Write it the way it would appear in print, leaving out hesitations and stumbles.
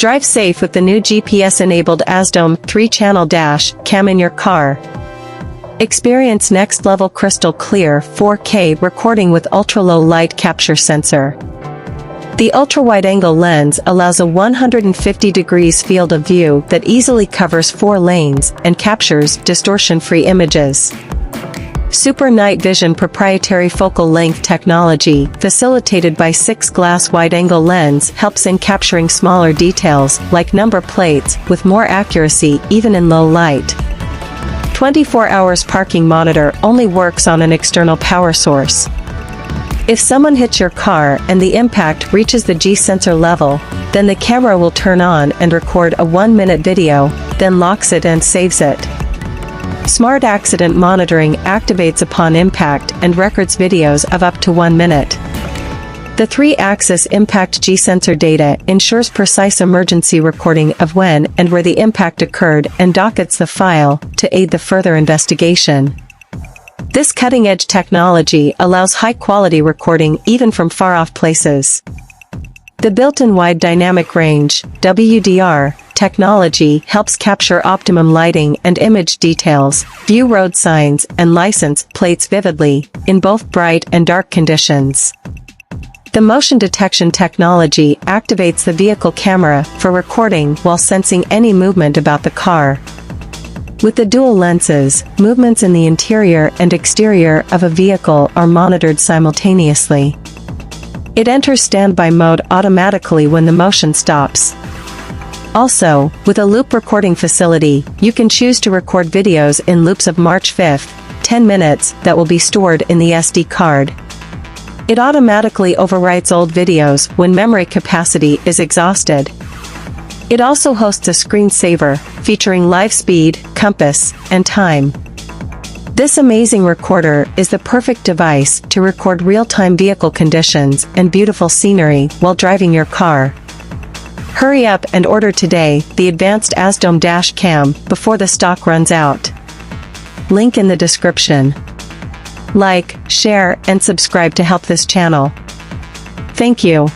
Drive safe with the new GPS-enabled AZDOME 3-channel dash cam in your car. Experience next-level crystal clear 4K recording with ultra-low light capture sensor. The ultra-wide-angle lens allows a 150 degrees field of view that easily covers 4 lanes and captures distortion-free images. Super Night Vision proprietary focal length technology, facilitated by 6-glass wide-angle lens, helps in capturing smaller details, like number plates, with more accuracy even in low light. 24 hours parking monitor only works on an external power source. If someone hits your car and the impact reaches the G-sensor level, then the camera will turn on and record a 1-minute video, then locks it and saves it. Smart Accident Monitoring activates upon impact and records videos of up to 1 minute. The 3-axis impact G-sensor data ensures precise emergency recording of when and where the impact occurred and dockets the file to aid the further investigation. This cutting-edge technology allows high-quality recording even from far-off places. The built-in wide dynamic range (WDR) technology helps capture optimum lighting and image details, view road signs and license plates vividly, in both bright and dark conditions. The motion detection technology activates the vehicle camera for recording while sensing any movement about the car. With the dual lenses, movements in the interior and exterior of a vehicle are monitored simultaneously. It enters standby mode automatically when the motion stops. Also, with a loop recording facility, you can choose to record videos in loops of March 5, 10 minutes, that will be stored in the SD card. It automatically overwrites old videos when memory capacity is exhausted. It also hosts a screensaver, featuring live speed, compass, and time. This amazing recorder is the perfect device to record real-time vehicle conditions and beautiful scenery while driving your car. Hurry up and order today the advanced AZDOME dash cam before the stock runs out. Link in the description. Like, share, and subscribe to help this channel. Thank you.